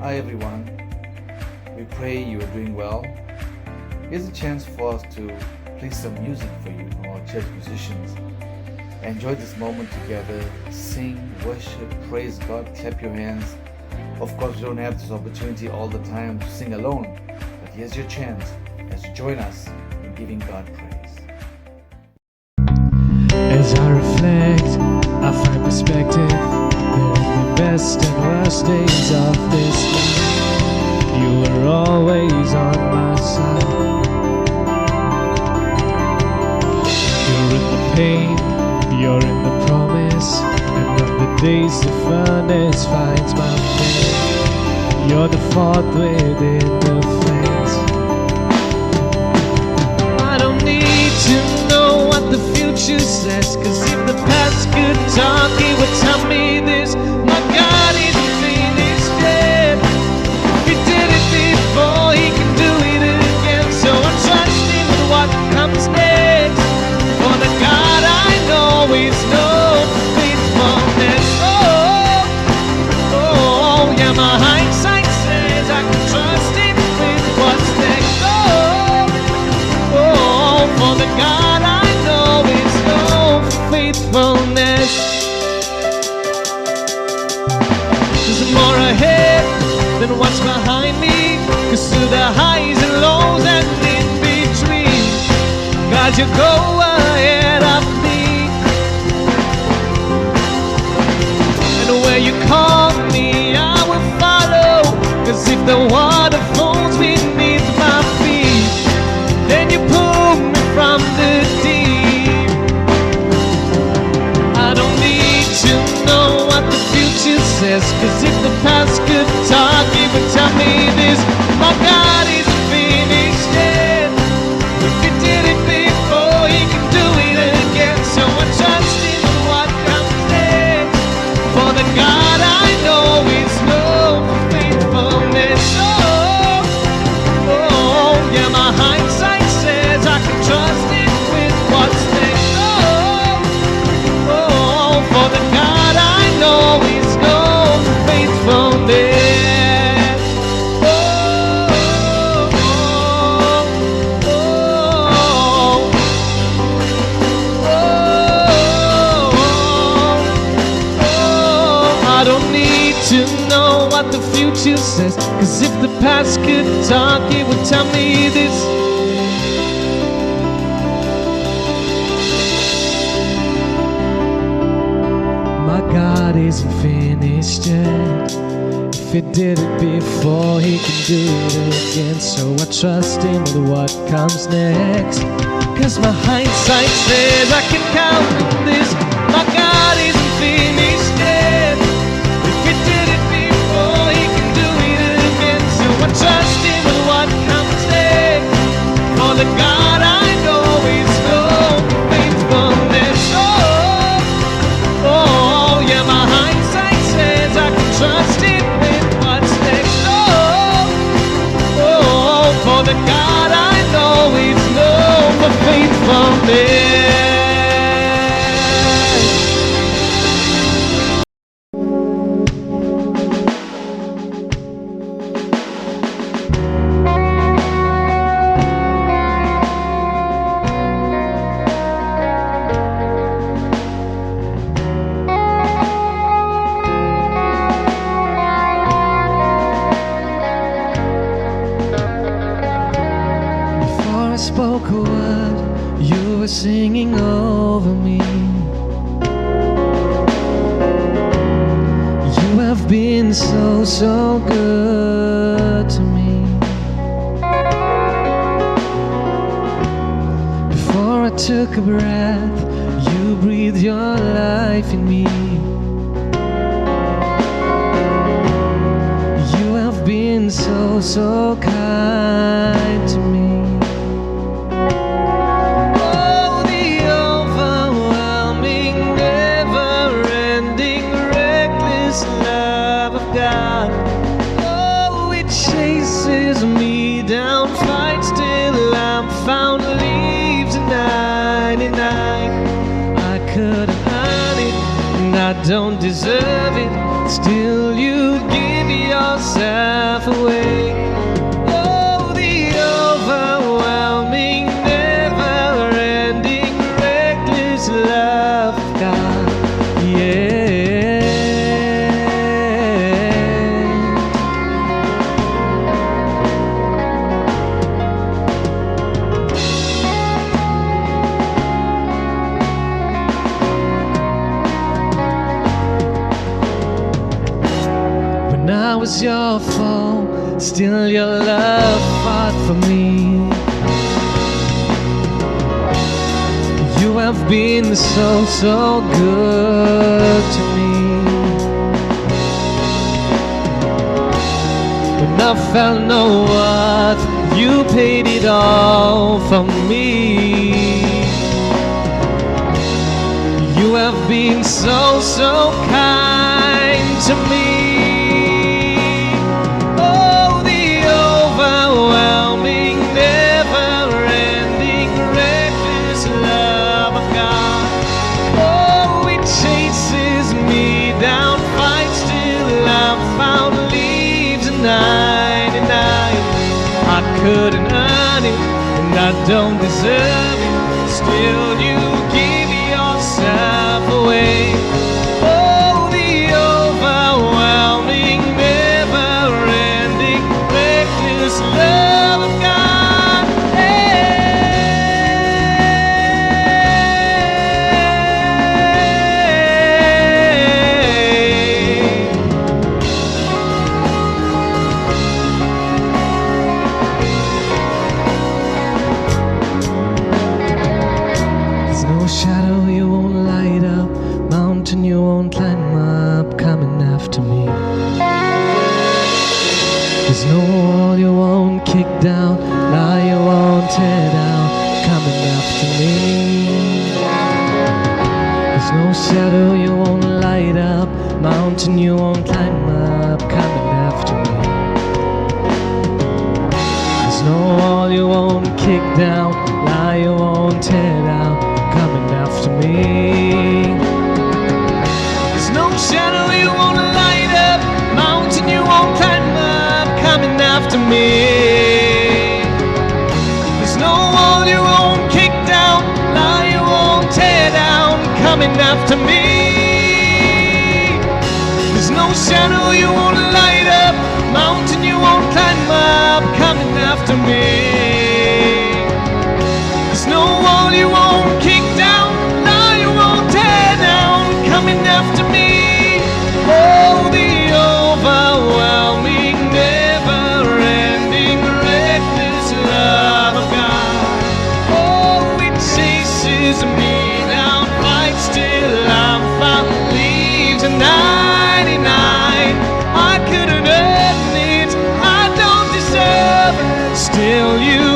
Hi everyone, we pray you are doing well. Here's a chance for us to play some music for you, our church musicians. Enjoy this moment together, sing, worship, praise God, clap your hands. Of course, we don't have this opportunity all the time to sing alone, but here's your chance as you join us in giving God praise. As I reflect, I find perspective. They're in the best and worst days of this life. You were always on my side. You're in the pain, you're in the promise, and on the days the furnace finds my flame, you're the fourth within the flames. I don't need to know what the future says, 'cause if the past could talk, it would tell me this: my God isn't finished yet. He did it before, he can do it again. So I'm trusting with what comes next. For the God I know is no faithfulness. Oh, yeah, my hindsight says I can trust him with what's next. Oh, for the God I know is no faithfulness. There's more ahead than what's behind me, 'cause through the highs and lows and in between, God, you go ahead of me. And where you call me, I will follow, 'cause if the water falls beneath my feet, then you pull me from the deep. I don't need to know what the future says, 'cause if the past could talk, it would tell me this: my God isn't finished yet. If he did it before, he can do it again. So I trust in what comes next. For the God I know is no faithfulness. Oh, yeah, my hindsight says I can trust it with what's next. Oh, for the God I know is no faithfulness. I don't need to know what the future says, 'cause if the past could talk, it would tell me this: my God isn't finished yet. If he did it before, he can do it again. So I trust him with what comes next, 'cause my hindsight says I can count on this: my God isn't finished yet. If he did it before, he can do it again. So I trust him with what comes next. For the God I know is no faithfulness. Oh, yeah, my hindsight says I can trust him with what's next. Oh, for the God I know is no faithfulness. Before I spoke a word, you were singing over me. You have been so good to me. Before I took a breath, you breathed your life in me. You have been so kind to me. Oh, the overwhelming, never-ending, reckless love of God. Oh, it chases me down, fights till I'm found, leaves at 99. I couldn't earn it, and I don't deserve it. Still you give yourself yourself away. Oh, the overwhelming, never-ending, reckless love of God. Yeah. When I was your foe, still your love fought for me. You have been so, so good to me. When I felt no worth, you paid it all for me. You have been so, so kind to me. Oh, the overwhelming, never-ending, reckless love of God. Oh, it chases me down, fights till I'm found, leaves 99. I couldn't earn it, and I don't deserve it. Still, you give yourself away. Oh, the overwhelming, never-ending, reckless love of God. Hey. There's no shadow you won't light up, mountain you won't climb up, coming after me. There's no wall you won't kick down, lie you won't tear down, coming after me. There's no shadow you won't light up, mountain you won't climb up, coming after me. There's no wall you won't kick down, lie you won't tear down, coming after me. There's no shadow you won't light up, mountain you won't climb up, coming after me. There's no wall you won't kick down, lie you won't tear down, coming after me. There's no shadow you won't light up, mountain you won't climb up, coming after me. There's no wall you won't kick down, lie you won't tear down, coming after me. Oh, the overwhelming, never-ending, reckless love of God. Oh, it chases me down, fights till I'm found, leaves 99. I couldn't earn it, I don't deserve it. Still, you